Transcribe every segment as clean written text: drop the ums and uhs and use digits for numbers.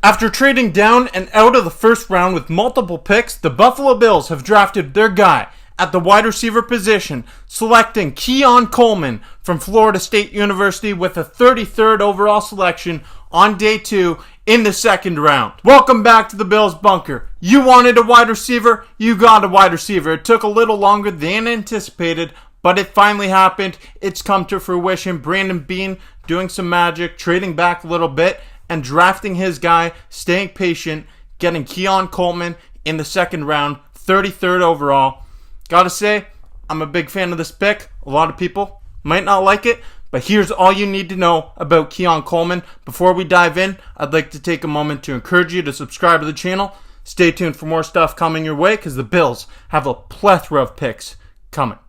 After trading down and out of the first round with multiple picks, the Buffalo Bills have drafted their guy at the wide receiver position, selecting Keon Coleman from Florida State University with a 33rd overall selection on day 2 in the second round. Welcome back to the Bills bunker. You wanted a wide receiver, you got a wide receiver. It took a little longer than anticipated, but it finally happened. It's come to fruition. Brandon Beane doing some magic, trading back a little bit, and drafting his guy, staying patient, getting Keon Coleman in the second round, 33rd overall. Gotta say, I'm a big fan of this pick. A lot of people might not like it, but here's all you need to know about Keon Coleman. Before we dive in, I'd like to take a moment to encourage you to subscribe to the channel. Stay tuned for more stuff coming your way because the Bills have a plethora of picks coming.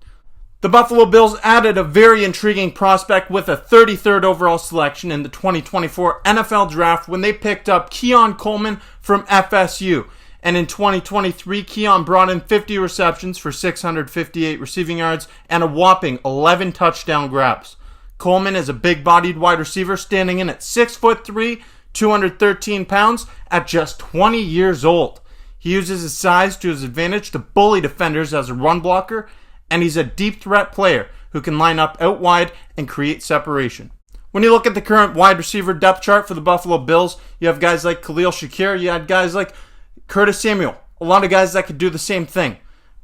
The Buffalo Bills added a very intriguing prospect with a 33rd overall selection in the 2024 NFL Draft when they picked up Keon Coleman from FSU. And in 2023, Keon brought in 50 receptions for 658 receiving yards and a whopping 11 touchdown grabs. Coleman is a big-bodied wide receiver standing in at 6'3", 213 pounds at just 20 years old. He uses his size to his advantage to bully defenders as a run blocker, and he's a deep threat player who can line up out wide and create separation. When you look at the current wide receiver depth chart for the Buffalo Bills, you have guys like Khalil Shakir, you had guys like Curtis Samuel, a lot of guys that could do the same thing.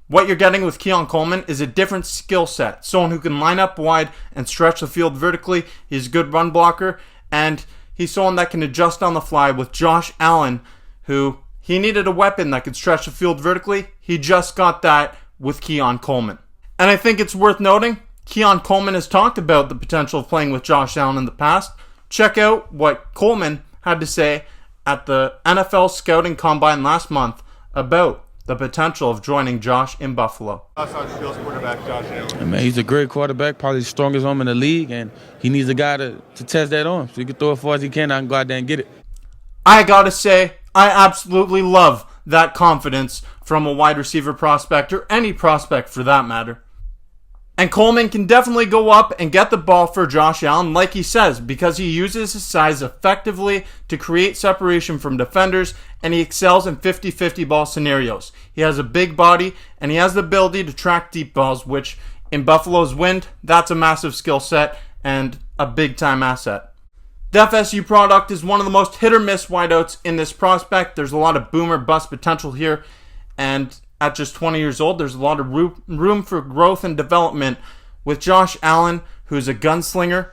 What you're getting with Keon Coleman is a different skill set, someone who can line up wide and stretch the field vertically. He's a good run blocker, and he's someone that can adjust on the fly with Josh Allen, who he needed a weapon that could stretch the field vertically. He just got that with Keon Coleman. And I think it's worth noting, Keon Coleman has talked about the potential of playing with Josh Allen in the past. Check out what Coleman had to say at the NFL Scouting Combine last month about the potential of joining Josh in Buffalo. Quarterback Josh Allen. Man, he's a great quarterback, probably the strongest arm in the league, and he needs a guy to test that arm so he can throw it as far as he can. I can go out there and get it. I gotta say, I absolutely love that confidence from a wide receiver prospect, or any prospect for that matter. And Coleman can definitely go up and get the ball for Josh Allen, like he says, because he uses his size effectively to create separation from defenders, and he excels in 50-50 ball scenarios. He has a big body, and he has the ability to track deep balls, which in Buffalo's wind, that's a massive skill set and a big-time asset. The FSU product is one of the most hit-or-miss wideouts in this prospect. There's a lot of boom or bust potential here, and at just 20 years old, there's a lot of room for growth and development with Josh Allen, who's a gunslinger.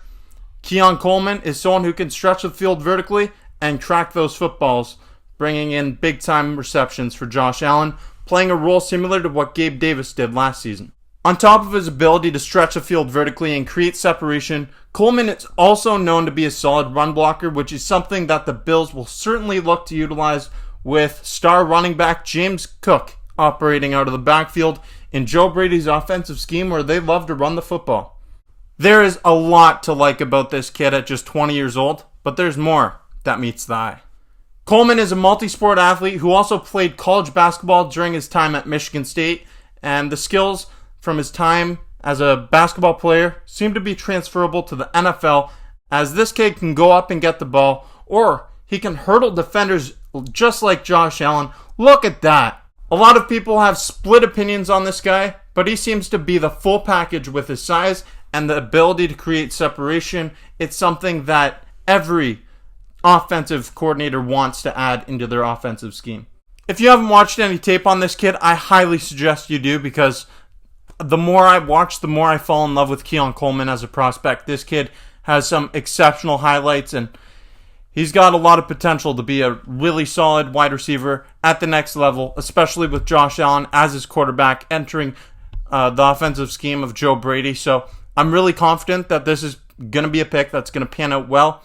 Keon Coleman is someone who can stretch the field vertically and track those footballs, bringing in big-time receptions for Josh Allen, playing a role similar to what Gabe Davis did last season. On top of his ability to stretch the field vertically and create separation, Coleman is also known to be a solid run blocker, which is something that the Bills will certainly look to utilize with star running back James Cook operating out of the backfield in Joe Brady's offensive scheme where they love to run the football. There is a lot to like about this kid at just 20 years old, but there's more that meets the eye. Coleman is a multi-sport athlete who also played college basketball during his time at Michigan State, and the skills from his time as a basketball player seem to be transferable to the NFL, as this kid can go up and get the ball, or he can hurdle defenders just like Josh Allen. Look at that. A lot of people have split opinions on this guy, but he seems to be the full package with his size and the ability to create separation. It's something that every offensive coordinator wants to add into their offensive scheme. If you haven't watched any tape on this kid, I highly suggest you do, because the more I watch, the more I fall in love with Keon Coleman as a prospect. This kid has some exceptional highlights, and he's got a lot of potential to be a really solid wide receiver at the next level, especially with Josh Allen as his quarterback entering the offensive scheme of Joe Brady. So I'm really confident that this is going to be a pick that's going to pan out well.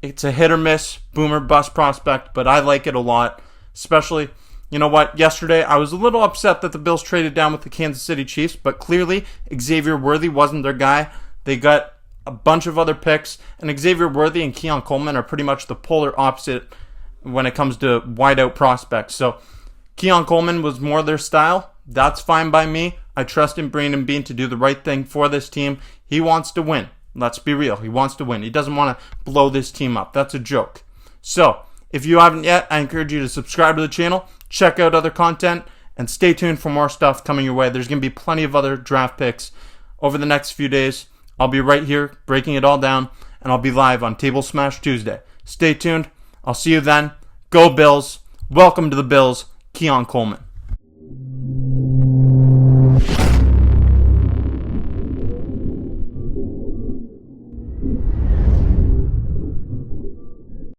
It's a hit or miss, boom or bust prospect, but I like it a lot. Especially, you know what, yesterday I was a little upset that the Bills traded down with the Kansas City Chiefs, but clearly Xavier Worthy wasn't their guy. They got a bunch of other picks, and Xavier Worthy and Keon Coleman are pretty much the polar opposite when it comes to wideout prospects. So Keon Coleman was more their style. That's fine by me. I trust in Brandon Beane to do the right thing for this team. He wants to win. Let's be real. He wants to win. He doesn't want to blow this team up. That's a joke. So If you haven't yet, I encourage you to subscribe to the channel, check out other content, and stay tuned for more stuff coming your way. There's going to be plenty of other draft picks over the next few days. I'll be right here breaking it all down, and I'll be live on Table Smash Tuesday. Stay tuned. I'll see you then. Go Bills. Welcome to the Bills. Keon Coleman.